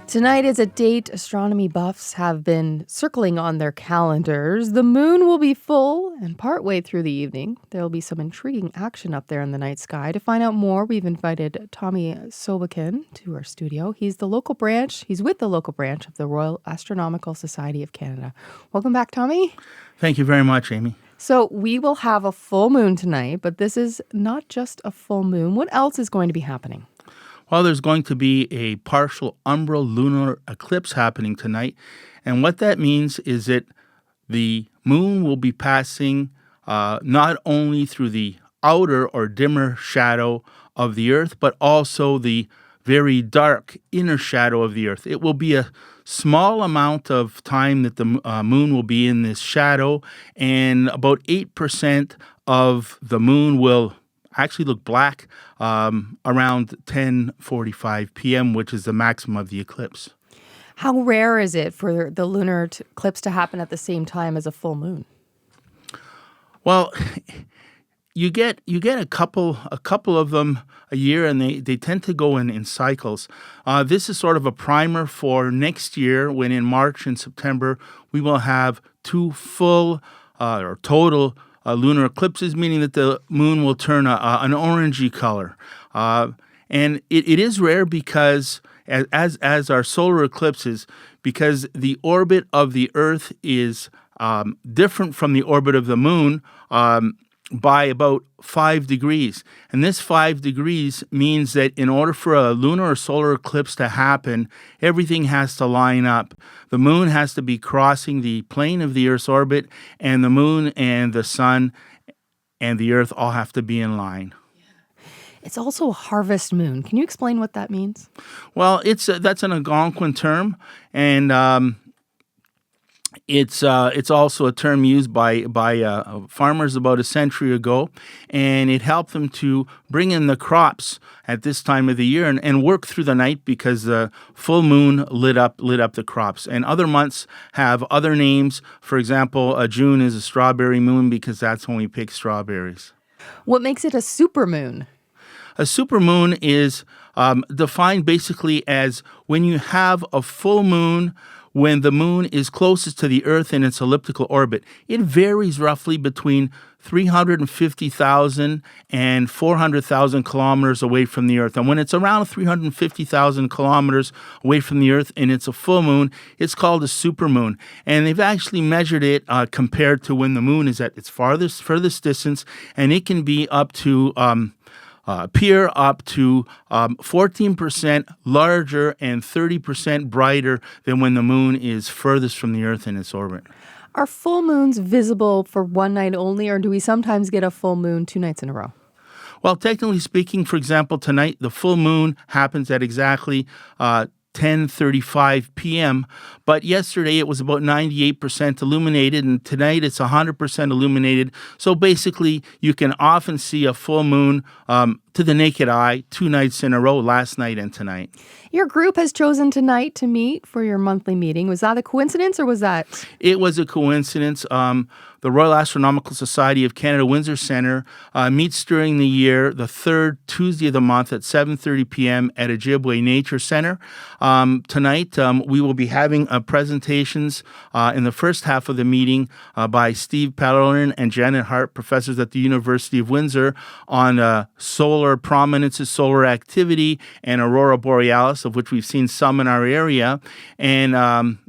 Tonight is a date astronomy buffs have been circling on their calendars. The moon will be full, and partway through the evening, there will be some intriguing action up there in the night sky. To find out more, we've invited Tommy Sobakin to our studio. He's with the local branch of the Royal Astronomical Society of Canada. Welcome back, Tommy. Thank you very much, Amy. So we will have a full moon tonight, but this is not just a full moon. What else is going to be happening? Well, there's going to be a partial umbral lunar eclipse happening tonight. And what that means is that the moon will be passing not only through the outer or dimmer shadow of the Earth, but also the very dark inner shadow of the Earth. It will be a small amount of time that the moon will be in this shadow, and about 8% of the moon will actually look black around 10:45 p.m., which is the maximum of the eclipse. How rare is it for the lunar eclipse to happen at the same time as a full moon? Well, you get a couple of them a year, and they tend to go in cycles. This is sort of a primer for next year, when in March and September we will have two full or total lunar eclipses, meaning that the moon will turn an orangey color. And it is rare because, as our solar eclipses, because the orbit of the Earth is different from the orbit of the moon by about 5 degrees. And this 5 degrees means that in order for a lunar or solar eclipse to happen, everything has to line up. The moon has to be crossing the plane of the Earth's orbit, and the moon and the sun and the Earth all have to be in line. It's also a harvest moon. Can you explain what that means? Well, that's an Algonquin term, and it's also a term used by farmers about a century ago, and it helped them to bring in the crops at this time of the year and work through the night, because the full moon lit up the crops. And other months have other names. For example, June is a strawberry moon because that's when we pick strawberries. What makes it a supermoon? A supermoon is defined basically as when you have a full moon when the moon is closest to the Earth in its elliptical orbit. It varies roughly between 350,000 and 400,000 kilometers away from the Earth. And when it's around 350,000 kilometers away from the Earth and it's a full moon, it's called a supermoon. And they've actually measured it compared to when the moon is at its furthest distance, and it can be up to appear up to 14% larger and 30% brighter than when the moon is furthest from the Earth in its orbit. Are full moons visible for one night only, or do we sometimes get a full moon 2 nights in a row? Well, technically speaking, for example, tonight the full moon happens at exactly 10:35 p.m., but yesterday it was about 98% illuminated, and tonight it's 100% illuminated. So basically, you can often see a full moon to the naked eye 2 nights in a row, last night and tonight. Your group has chosen tonight to meet for your monthly meeting. Was that a coincidence, or was that? It was a coincidence. The Royal Astronomical Society of Canada Windsor Centre meets during the year, the third Tuesday of the month at 7:30 p.m. at Ojibwe Nature Centre. Tonight, we will be having presentations in the first half of the meeting by Steve Pellerin and Janet Hart, professors at the University of Windsor, on solar prominences, solar activity, and aurora borealis, of which we've seen some in our area. And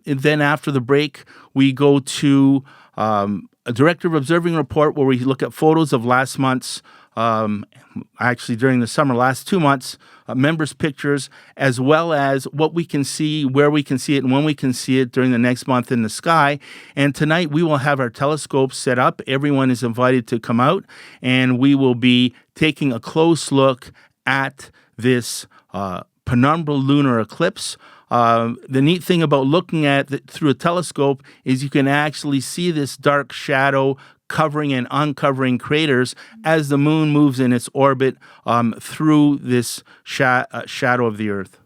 then after the break, we go to a Director of Observing report, where we look at photos of last month's, actually during the summer, last 2 months, members' pictures, as well as what we can see, where we can see it, and when we can see it during the next month in the sky. And tonight we will have our telescopes set up. Everyone is invited to come out, and we will be taking a close look at this penumbral lunar eclipse. The neat thing about looking at it through a telescope is you can actually see this dark shadow covering and uncovering craters as the moon moves in its orbit through this shadow of the Earth.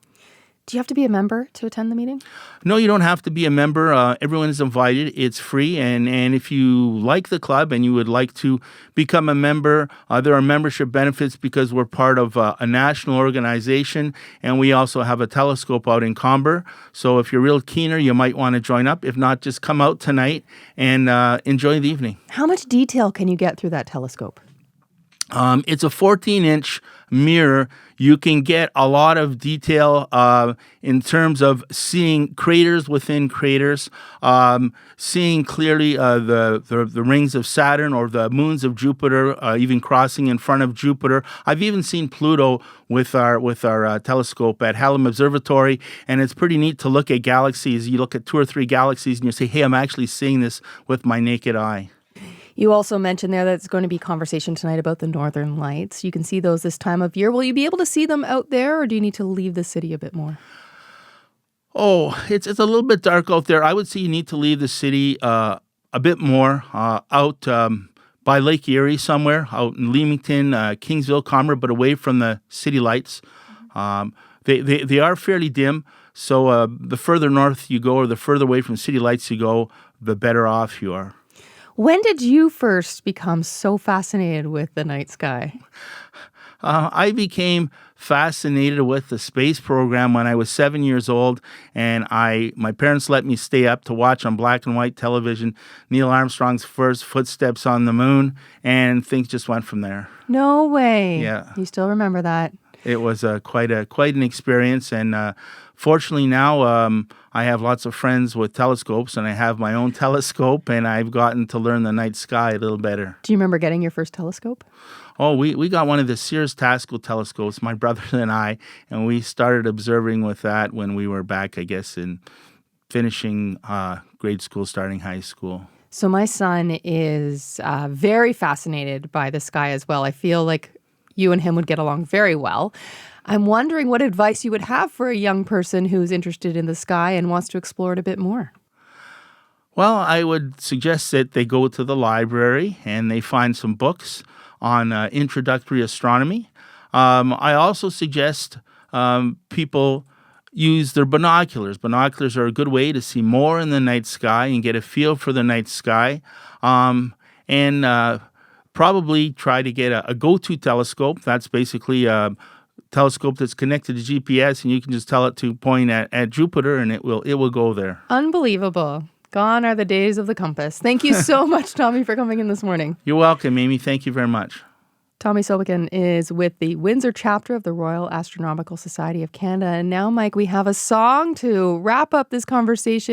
Do you have to be a member to attend the meeting? No, you don't have to be a member. Everyone is invited. It's free. And if you like the club and you would like to become a member, there are membership benefits because we're part of a national organization. And we also have a telescope out in Comber. So if you're real keener, you might want to join up. If not, just come out tonight and enjoy the evening. How much detail can you get through that telescope? It's a 14-inch mirror. You can get a lot of detail in terms of seeing craters within craters, seeing clearly the rings of Saturn or the moons of Jupiter, even crossing in front of Jupiter. I've even seen Pluto with our telescope at Hallam Observatory, and it's pretty neat to look at galaxies. You look at 2 or 3 galaxies, and you say, "Hey, I'm actually seeing this with my naked eye." You also mentioned there that it's going to be conversation tonight about the Northern Lights. You can see those this time of year. Will you be able to see them out there, or do you need to leave the city a bit more? Oh, it's a little bit dark out there. I would say you need to leave the city a bit more out by Lake Erie somewhere, out in Leamington, Kingsville, Comber, but away from the city lights. They are fairly dim, so the further north you go or the further away from city lights you go, the better off you are. When did you first become so fascinated with the night sky? I became fascinated with the space program when I was 7 years old, and my parents let me stay up to watch on black and white television Neil Armstrong's first footsteps on the moon, and things just went from there. No way. Yeah. You still remember that? It was quite an experience, and fortunately now I have lots of friends with telescopes, and I have my own telescope, and I've gotten to learn the night sky a little better. Do you remember getting your first telescope? Oh, we got one of the Sears Tactical telescopes, my brother and I, and we started observing with that when we were back, I guess, in finishing grade school, starting high school. So my son is very fascinated by the sky as well. I feel like you and him would get along very well. I'm wondering what advice you would have for a young person who's interested in the sky and wants to explore it a bit more. Well, I would suggest that they go to the library and they find some books on introductory astronomy. I also suggest people use their binoculars. Binoculars are a good way to see more in the night sky and get a feel for the night sky. And probably try to get a go-to telescope. That's basically a telescope that's connected to GPS, and you can just tell it to point at Jupiter, and it will go there. Unbelievable. Gone are the days of the compass. Thank you so much, Tommy, for coming in this morning. You're welcome, Amy. Thank you very much. Tommy Sobekin is with the Windsor chapter of the Royal Astronomical Society of Canada. And now, Mike, we have a song to wrap up this conversation.